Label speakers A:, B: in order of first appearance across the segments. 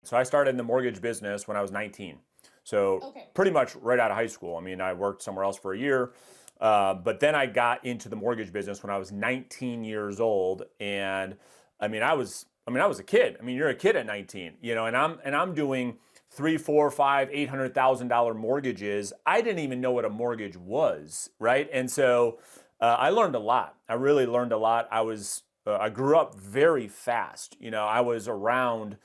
A: So I started in the mortgage business when I was 19. So
B: Okay.
A: pretty much right out of high school. I mean, I worked somewhere else for a year, but then I got into the mortgage business when I was 19 years old, and I was a kid. I mean, you're a kid at 19, and I'm doing three, four, five, $800,000 mortgages. I didn't even know what a mortgage was, right? And so I learned a lot. I really learned a lot. I grew up very fast. I was around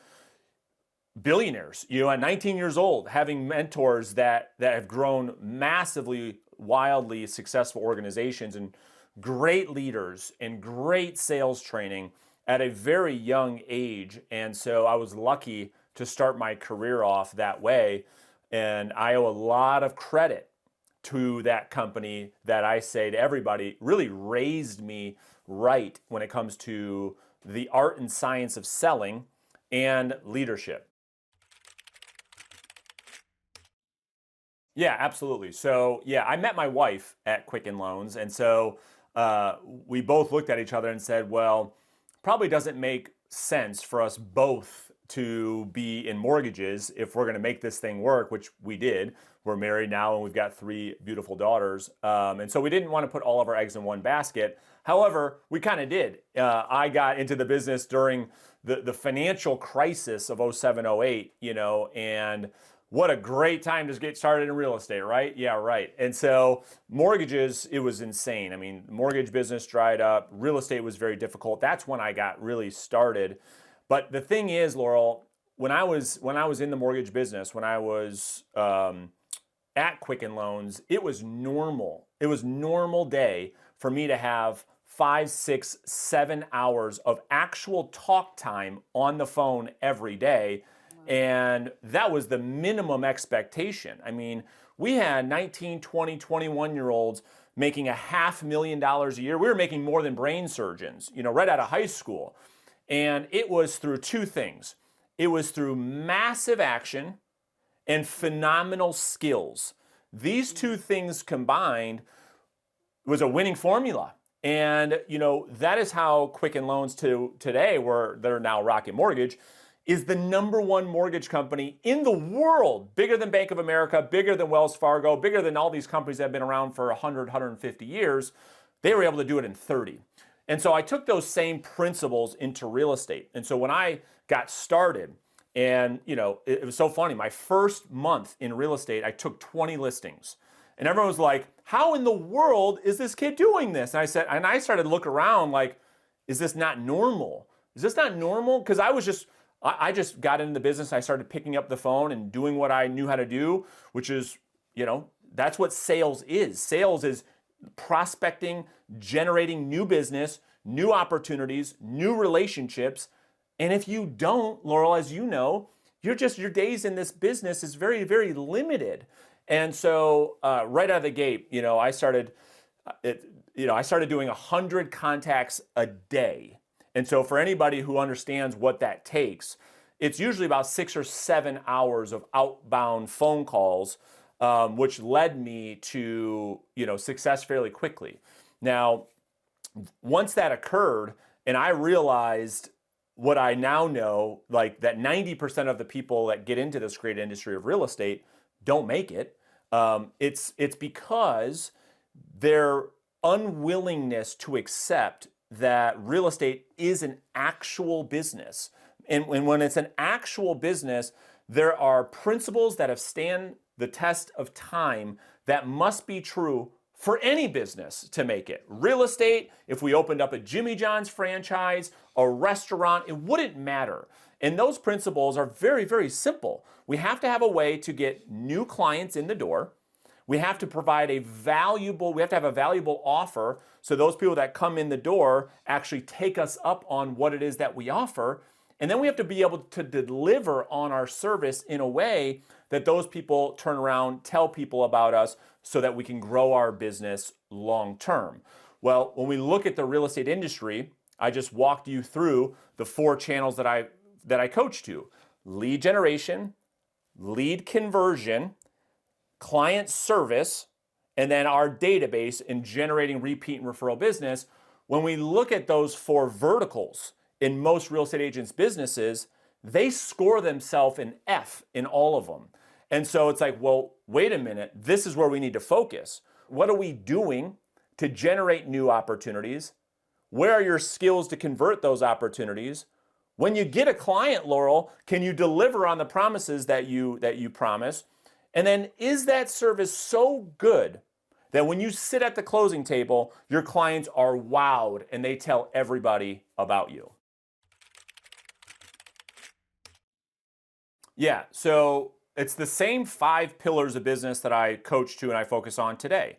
A: billionaires, at 19 years old, having mentors that have grown massively, wildly successful organizations and great leaders and great sales training at a very young age. And so I was lucky to start my career off that way. And I owe a lot of credit to that company that I say to everybody really raised me right when it comes to the art and science of selling and leadership. Yeah, absolutely. So, yeah, I met my wife at Quicken Loans. And so we both looked at each other and said, well, probably doesn't make sense for us both to be in mortgages if we're going to make this thing work, which we did. We're married now and we've got three beautiful daughters. And so we didn't want to put all of our eggs in one basket. However, we kind of did. I got into the business during the financial crisis of '07, '08, and what a great time to get started in real estate, right? Yeah, right. And so mortgages, it was insane. I mean, mortgage business dried up. Real estate was very difficult. That's when I got really started. But the thing is, Laurel, when I was in the mortgage business, when I was at Quicken Loans, it was normal. It was normal day for me to have 5, 6, 7 hours of actual talk time on the phone every day. And that was the minimum expectation. I mean, we had 19, 20, 21-year-olds making $500,000 a year. We were making more than brain surgeons, right out of high school. And it was through two things. It was through massive action and phenomenal skills. These two things combined was a winning formula. And, that is how Quicken Loans today, where they're now Rocket Mortgage, is the number one mortgage company in the world, bigger than Bank of America, bigger than Wells Fargo, bigger than all these companies that have been around for 100, 150 years. They were able to do it in 30. And so I took those same principles into real estate. And so when I got started, and it was so funny, my first month in real estate, I took 20 listings. And everyone was like, how in the world is this kid doing this? And I started to look around like, is this not normal? Is this not normal? Because I just got into the business. I started picking up the phone and doing what I knew how to do, which is, that's what sales is. Sales is prospecting, generating new business, new opportunities, new relationships. And if you don't, Laurel, as you know, your days in this business is very, very limited. And so right out of the gate, I started doing 100 contacts a day. And so for anybody who understands what that takes, it's usually about 6 or 7 hours of outbound phone calls, which led me to, success fairly quickly. Now, once that occurred and I realized what I now know, like that 90% of the people that get into this great industry of real estate don't make it. It's because their unwillingness to accept that real estate is an actual business. And when it's an actual business, there are principles that have stand the test of time that must be true for any business to make it. Real estate, if we opened up a Jimmy John's franchise, a restaurant, it wouldn't matter. And those principles are very, very simple. We have to have a way to get new clients in the door. We have to have a valuable offer so those people that come in the door actually take us up on what it is that we offer. And then we have to be able to deliver on our service in a way that those people turn around, tell people about us so that we can grow our business long term. Well, when we look at the real estate industry, I just walked you through the 4 channels that I coach to: lead generation, lead conversion, client service, and then our database in generating repeat and referral business. When we look at those 4 verticals in most real estate agents' businesses, they score themselves an F in all of them. And so it's like, well, wait a minute, this is where we need to focus. What are we doing to generate new opportunities? Where are your skills to convert those opportunities? When you get a client, Laurel, can you deliver on the promises that you promise? And then is that service so good that when you sit at the closing table, your clients are wowed and they tell everybody about you? Yeah, so it's the same 5 pillars of business that I coach to and I focus on today.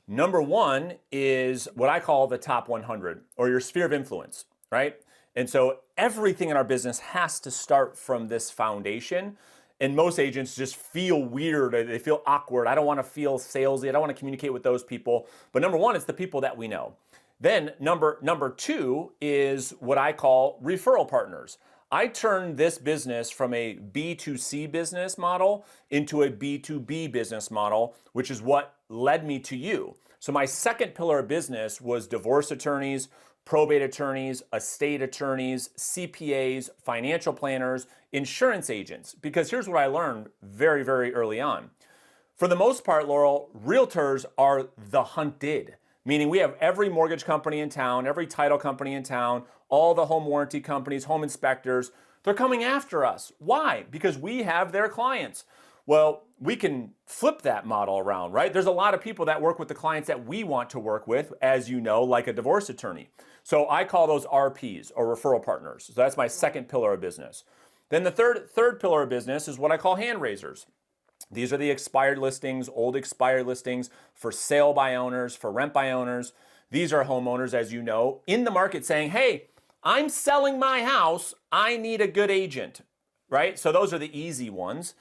A: Number one is what I call the top 100 or your sphere of influence, right? And so everything in our business has to start from this foundation. And most agents just feel weird. They feel awkward. I don't want to feel salesy. I don't want to communicate with those people. But number one, it's the people that we know. Then number two is what I call referral partners. I turned this business from a B2C business model into a B2B business model, which is what led me to you. So my second pillar of business was divorce attorneys, probate attorneys, estate attorneys, CPAs, financial planners, insurance agents. Because here's what I learned very, very early on. For the most part, Laurel, realtors are the hunted. Meaning we have every mortgage company in town, every title company in town, all the home warranty companies, home inspectors, they're coming after us. Why? Because we have their clients. Well, we can flip that model around, right? There's a lot of people that work with the clients that we want to work with, as you know, like a divorce attorney. So I call those RPs or referral partners. So that's my second pillar of business. Then the third pillar of business is what I call hand raisers. These are the expired listings, old expired listings for sale by owners, for rent by owners. These are homeowners, as you know, in the market saying, hey, I'm selling my house. I need a good agent, right? So those are the easy ones.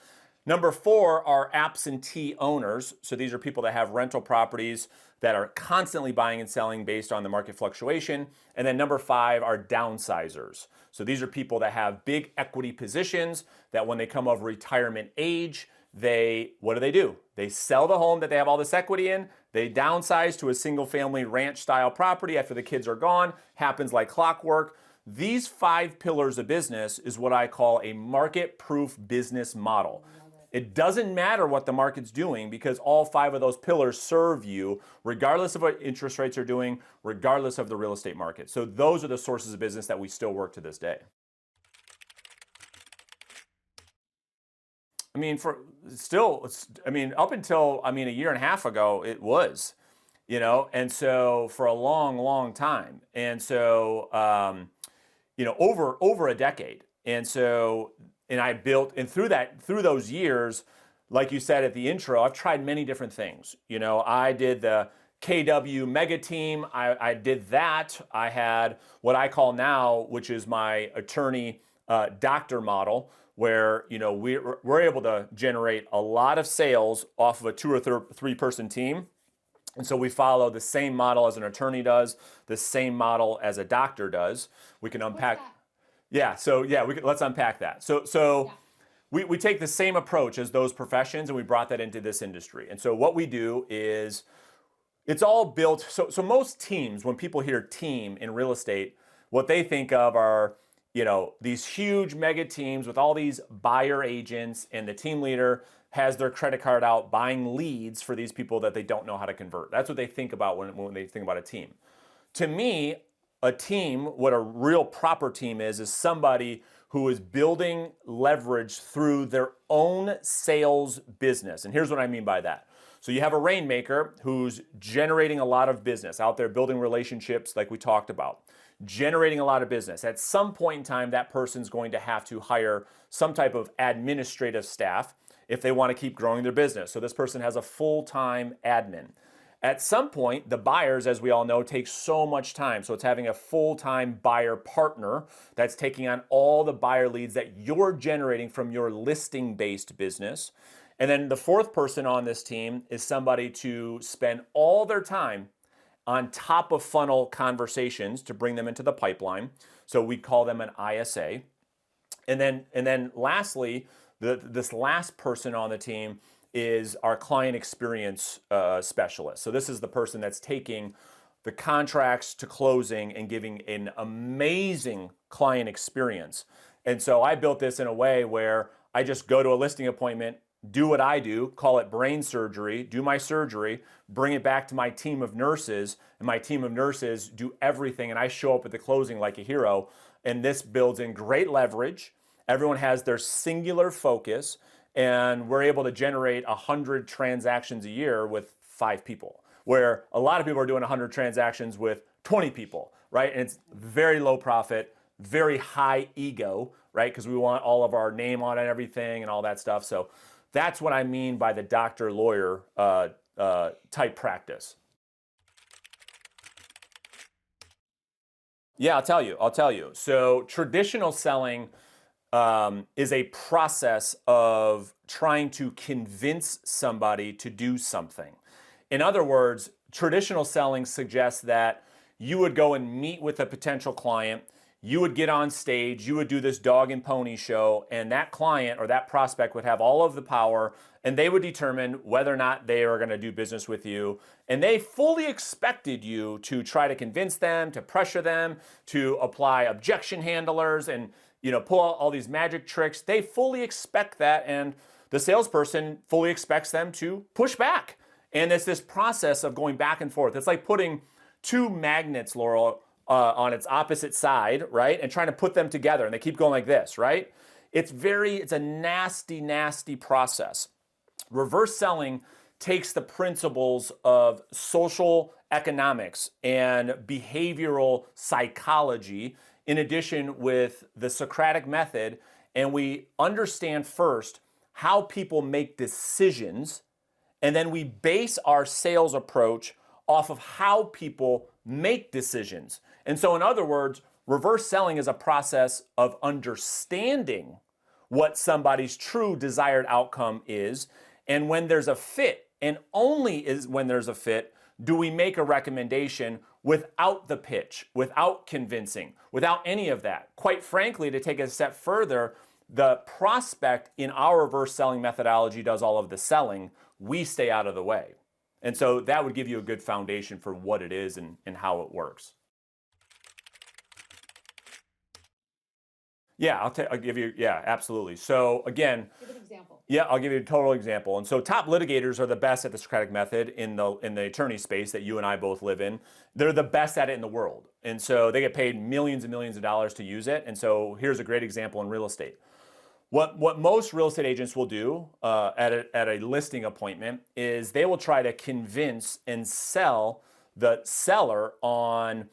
A: Number 4 are absentee owners. So these are people that have rental properties that are constantly buying and selling based on the market fluctuation. And then number 5 are downsizers. So these are people that have big equity positions that when they come of retirement age, what do? They sell the home that they have all this equity in, they downsize to a single family ranch style property after the kids are gone, happens like clockwork. These 5 pillars of business is what I call a market-proof business model. It doesn't matter what the market's doing because all 5 of those pillars serve you regardless of what interest rates are doing, regardless of the real estate market. So those are the sources of business that we still work to this day. I mean, up until, a year and a half ago, it was, and so for a long, long time. And so, over a decade. And so, and I built, and through those years, like you said at the intro, I've tried many different things. I did the KW mega team. I did that. I had what I call now, which is my attorney doctor model, where we're able to generate a lot of sales off of a 2 or 3 person team. And so we follow the same model as an attorney does, the same model as a doctor does. We can unpack. Let's unpack that. So we take the same approach as those professions and we brought that into this industry. And so what we do is it's all built. So most teams, when people hear team in real estate, what they think of are these huge mega teams with all these buyer agents, and the team leader has their credit card out buying leads for these people that they don't know how to convert. That's what they think about when they think about a team. To me, a team, what a real proper team is somebody who is building leverage through their own sales business. And here's what I mean by that. So you have a rainmaker who's generating a lot of business out there, building relationships like we talked about, generating a lot of business. At some point in time, that person's going to have to hire some type of administrative staff if they want to keep growing their business. So this person has a full-time admin. At some point, the buyers, as we all know, take so much time. So it's having a full-time buyer partner that's taking on all the buyer leads that you're generating from your listing-based business. And then the 4th person on this team is somebody to spend all their time on top of funnel conversations to bring them into the pipeline. So we call them an ISA. And then lastly, this last person on the team is our client experience specialist. So this is the person that's taking the contracts to closing and giving an amazing client experience. And so I built this in a way where I just go to a listing appointment, do what I do, call it brain surgery, do my surgery, bring it back to my team of nurses, and my team of nurses do everything, and I show up at the closing like a hero. And this builds in great leverage. Everyone has their singular focus, and we're able to generate 100 transactions a year with 5 people, where a lot of people are doing 100 transactions with 20 people, right? And it's very low profit, very high ego, right? Because we want all of our name on it and everything and all that stuff. So that's what I mean by the doctor-lawyer type practice. Yeah, I'll tell you. So traditional selling is a process of trying to convince somebody to do something. In other words, traditional selling suggests that you would go and meet with a potential client, you would get on stage, you would do this dog and pony show, and that client or that prospect would have all of the power, and they would determine whether or not they are going to do business with you. And they fully expected you to try to convince them, to pressure them, to apply objection handlers and pull out all these magic tricks. They fully expect that, and the salesperson fully expects them to push back. And it's this process of going back and forth. It's like putting 2 magnets, Laurel, on its opposite side, right? And trying to put them together, and they keep going like this, right? It's a nasty, nasty process. Reverse selling takes the principles of social economics and behavioral psychology in addition with the Socratic method, and we understand first how people make decisions, and then we base our sales approach off of how people make decisions. And so in other words, reverse selling is a process of understanding what somebody's true desired outcome is. And when there's a fit, and only is when there's a fit, do we make a recommendation without the pitch, without convincing, without any of that. Quite frankly, to take it a step further, the prospect in our reverse selling methodology does all of the selling. We stay out of the way. And so that would give you a good foundation for what it is and how it works. Yeah, I'll give you, yeah, absolutely. So again,
B: give an example.
A: Yeah, I'll give you a total example. And so top litigators are the best at the Socratic method in the attorney space that you and I both live in. They're the best at it in the world. And so they get paid millions and millions of dollars to use it. And so here's a great example in real estate. What most real estate agents will do at a listing appointment is they will try to convince and sell the seller on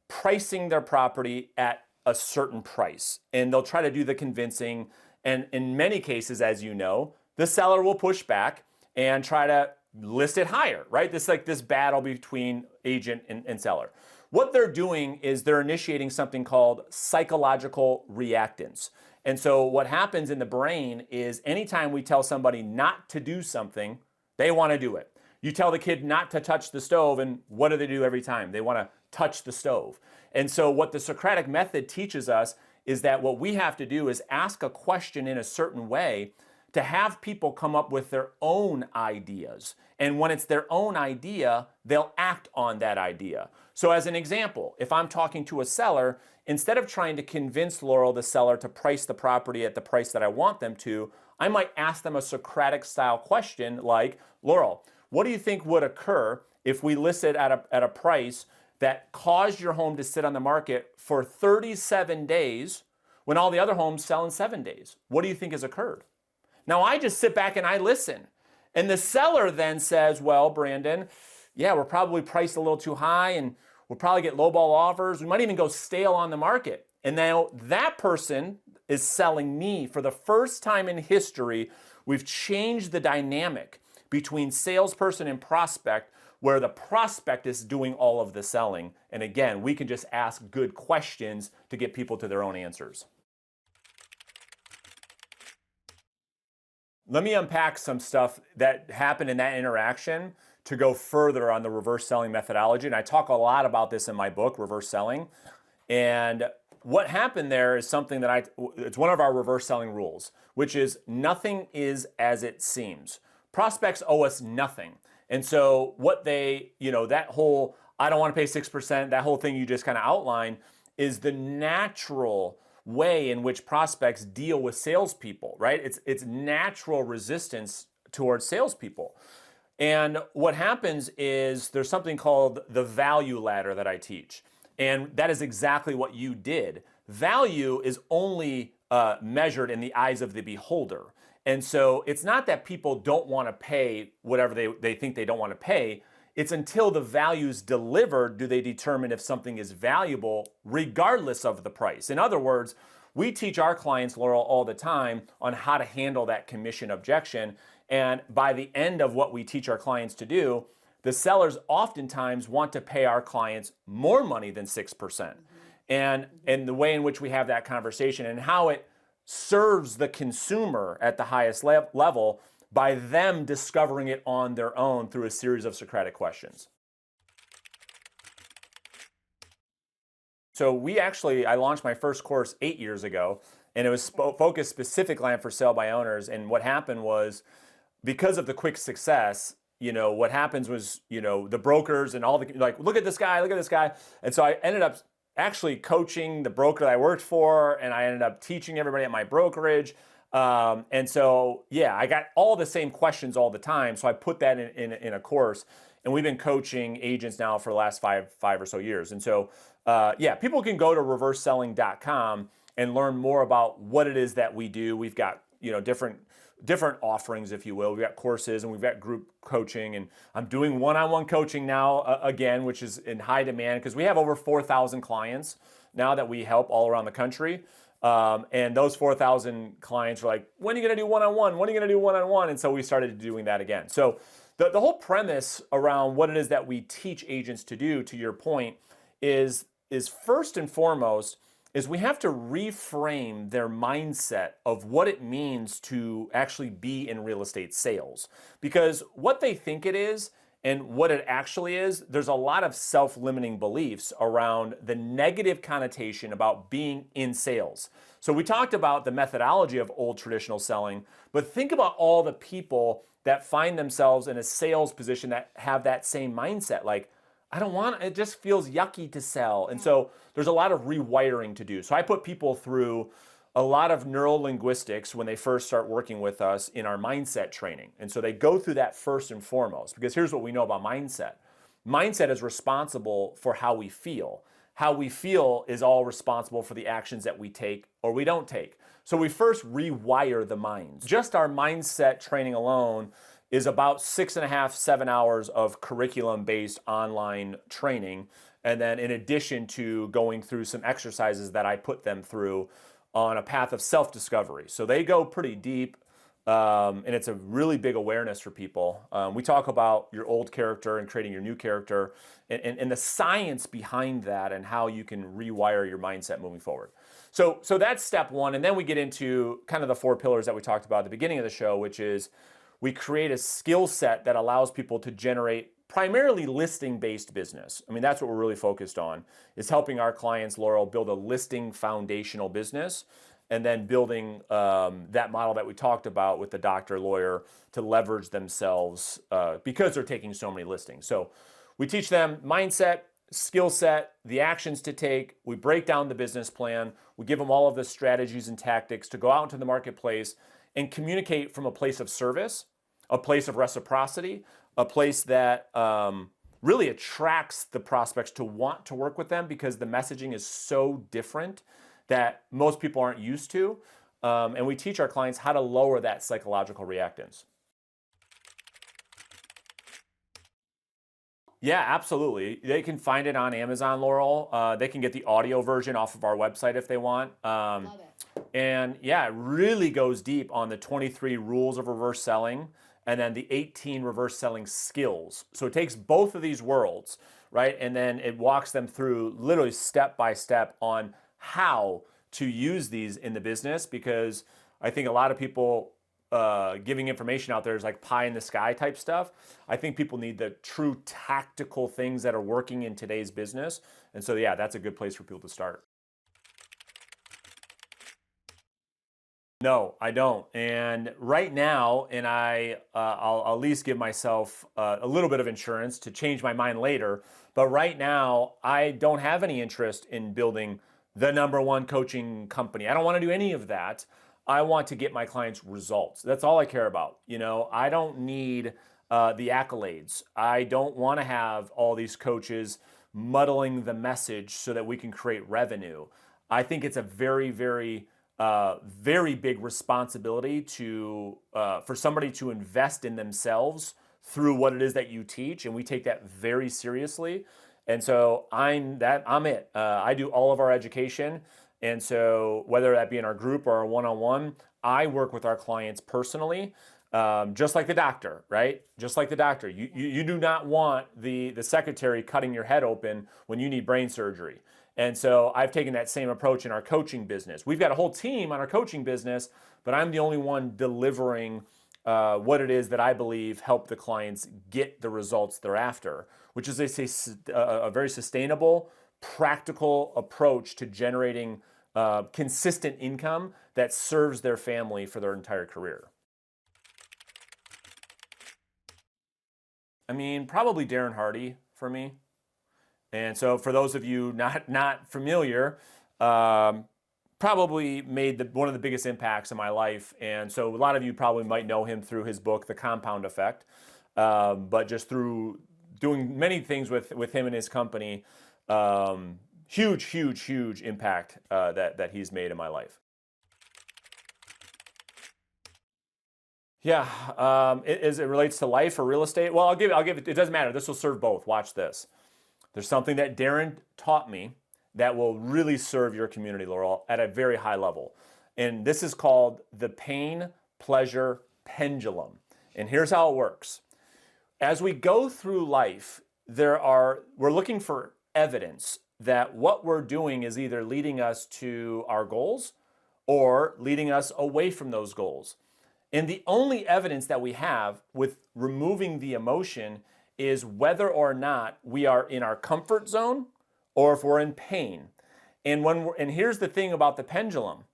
A: pricing their property at a certain price. And they'll try to do the convincing. And in many cases, as you know, the seller will push back and try to list it higher, right? This like this battle between agent and seller. What they're doing is they're initiating something called psychological reactance. And so what happens in the brain is anytime we tell somebody not to do something, they want to do it. You tell the kid not to touch the stove, and what do they do every time? They want to touch the stove. And so what the Socratic method teaches us is that what we have to do is ask a question in a certain way to have people come up with their own ideas. And when it's their own idea, they'll act on that idea. So as an example, if I'm talking to a seller, instead of trying to convince Laurel, the seller, to price the property at the price that I want them to, I might ask them a Socratic style question like, Laurel, what do you think would occur if we listed at a price that caused your home to sit on the market for 37 days when all the other homes sell in 7 days? What do you think has occurred? Now I just sit back and I listen. And the seller then says, well, Brandon, yeah, we're probably priced a little too high and we'll probably get lowball offers. We might even go stale on the market. And now that person is selling me. For the first time in history, we've changed the dynamic between salesperson and prospect, where the prospect is doing all of the selling. And again, we can just ask good questions to get people to their own answers. Let me unpack some stuff that happened in that interaction to go further on the reverse selling methodology. And I talk a lot about this in my book, Reverse Selling. And what happened there is something that it's one of our reverse selling rules, which is nothing is as it seems. Prospects owe us nothing. And so what they, that whole, I don't want to pay 6%, that whole thing you just kind of outlined is the natural way in which prospects deal with salespeople, right? It's natural resistance towards salespeople. And what happens is there's something called the value ladder that I teach. And that is exactly what you did. Value is only measured in the eyes of the beholder. And so it's not that people don't want to pay whatever they think they don't want to pay. It's until the value's delivered do they determine if something is valuable regardless of the price. In other words, we teach our clients, Laurel, all the time on how to handle that commission objection. And by the end of what we teach our clients to do, the sellers oftentimes want to pay our clients more money than 6%. And the way in which we have that conversation and how it serves the consumer at the highest level by them discovering it on their own through a series of Socratic questions. So I launched my first course 8 years ago, and it was focused specifically on for sale by owners. And what happened was, because of the quick success, what happens was, the brokers and all the, like, look at this guy. And so I ended up actually coaching the broker that I worked for, and I ended up teaching everybody at my brokerage. And so, I got all the same questions all the time. So I put that in a course, and we've been coaching agents now for the last five or so years. And so, people can go to reverseselling.com and learn more about what it is that we do. We've got, different offerings, if you will. We've got courses and we've got group coaching, and I'm doing one-on-one coaching now again, which is in high demand because we have over 4,000 clients now that we help all around the country. And those 4,000 clients were like, when are you going to do one-on-one? When are you going to do one-on-one? And so we started doing that again. So the whole premise around what it is that we teach agents to do, to your point, is first and foremost, is we have to reframe their mindset of what it means to actually be in real estate sales. Because what they think it is and what it actually is, there's a lot of self-limiting beliefs around the negative connotation about being in sales. So we talked about the methodology of old traditional selling, but think about all the people that find themselves in a sales position that have that same mindset. Like, it just feels yucky to sell. And so there's a lot of rewiring to do. So I put people through a lot of neurolinguistics when they first start working with us in our mindset training. And so they go through that first and foremost, because here's what we know about mindset. Mindset is responsible for how we feel. How we feel is all responsible for the actions that we take or we don't take. So we first rewire the mind. Just our mindset training alone is about 6.5, 7 hours of curriculum-based online training. And then in addition to going through some exercises that I put them through on a path of self-discovery. So they go pretty deep, and it's a really big awareness for people. We talk about your old character and creating your new character and the science behind that and how you can rewire your mindset moving forward. So that's step one. And then we get into kind of the 4 pillars that we talked about at the beginning of the show, which is we create a skill set that allows people to generate primarily listing-based business. I mean, that's what we're really focused on, is helping our clients, Laurel, build a listing foundational business, and then building that model that we talked about with the doctor, lawyer, to leverage themselves because they're taking so many listings. So we teach them mindset, skill set, the actions to take. We break down the business plan. We give them all of the strategies and tactics to go out into the marketplace and communicate from a place of service, a place of reciprocity, a place that really attracts the prospects to want to work with them because the messaging is so different that most people aren't used to. And we teach our clients how to lower that psychological reactance. Yeah, absolutely. They can find it on Amazon, Laurel. They can get the audio version off of our website if they want.
B: Love it.
A: And yeah, it really goes deep on the 23 rules of reverse selling and then the 18 reverse selling skills. So it takes both of these worlds, right? And then it walks them through literally step by step on how to use these in the business, because I think a lot of people giving information out there is like pie in the sky type stuff. I think people need the true tactical things that are working in today's business. And so yeah, that's a good place for people to start. No, I don't. And right now, and I'll at least give myself a little bit of insurance to change my mind later. But right now, I don't have any interest in building the number one coaching company. I don't want to do any of that. I want to get my clients results. That's all I care about. I don't need the accolades. I don't want to have all these coaches muddling the message so that we can create revenue. I think it's a very, very, very big responsibility to for somebody to invest in themselves through what it is that you teach, and we take that very seriously. And so I'm it. I do all of our education, and so whether that be in our group or our one-on-one, I work with our clients personally. Just like the doctor, right? Just like the doctor. You do not want the secretary cutting your head open when you need brain surgery. And so I've taken that same approach in our coaching business. We've got a whole team on our coaching business, but I'm the only one delivering what it is that I believe help the clients get the results they're after, which is a very sustainable, practical approach to generating consistent income that serves their family for their entire career. I mean, probably Darren Hardy for me. And so for those of you not familiar, probably made one of the biggest impacts in my life. And so a lot of you probably might know him through his book, The Compound Effect, but just through doing many things with him and his company, huge, huge, huge impact that he's made in my life. Yeah, as it relates to life or real estate, well, I'll give it. It doesn't matter. This will serve both. Watch this. There's something that Darren taught me that will really serve your community, Laurel, at a very high level, and this is called the pain-pleasure pendulum. And here's how it works. As we go through life, we're looking for evidence that what we're doing is either leading us to our goals or leading us away from those goals. And the only evidence that we have with removing the emotion is whether or not we are in our comfort zone or if we're in pain. And here's the thing about the pendulum.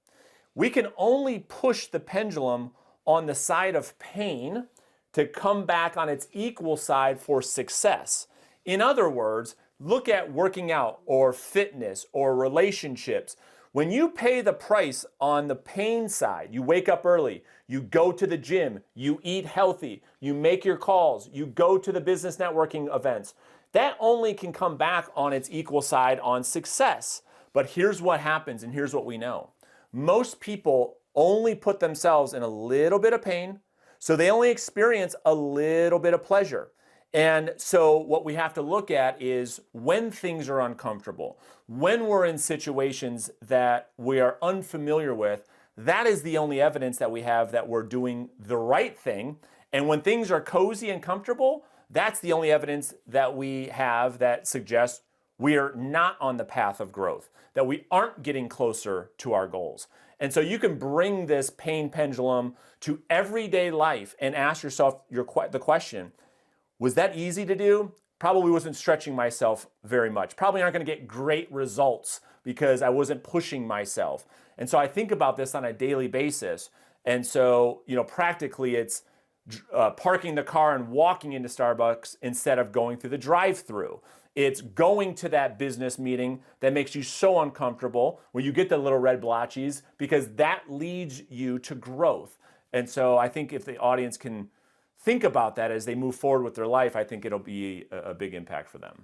A: We can only push the pendulum on the side of pain to come back on its equal side for success. In other words, look at working out or fitness or relationships. When you pay the price on the pain side, you wake up early, you go to the gym, you eat healthy, you make your calls, you go to the business networking events, that only can come back on its equal side on success. But here's what happens, and here's what we know. Most people only put themselves in a little bit of pain, so they only experience a little bit of pleasure. And so what we have to look at is when things are uncomfortable, when we're in situations that we are unfamiliar with, that is the only evidence that we have that we're doing the right thing. And when things are cozy and comfortable, that's the only evidence that we have that suggests we are not on the path of growth, that we aren't getting closer to our goals. And so you can bring this pain pendulum to everyday life and ask yourself the question, was that easy to do? Probably wasn't stretching myself very much. Probably aren't going to get great results because I wasn't pushing myself. And so I think about this on a daily basis. And so, practically it's parking the car and walking into Starbucks instead of going through the drive-through. It's going to that business meeting that makes you so uncomfortable, where you get the little red blotches, because that leads you to growth. And so I think if the audience can think about that as they move forward with their life, I think it'll be a big impact for them.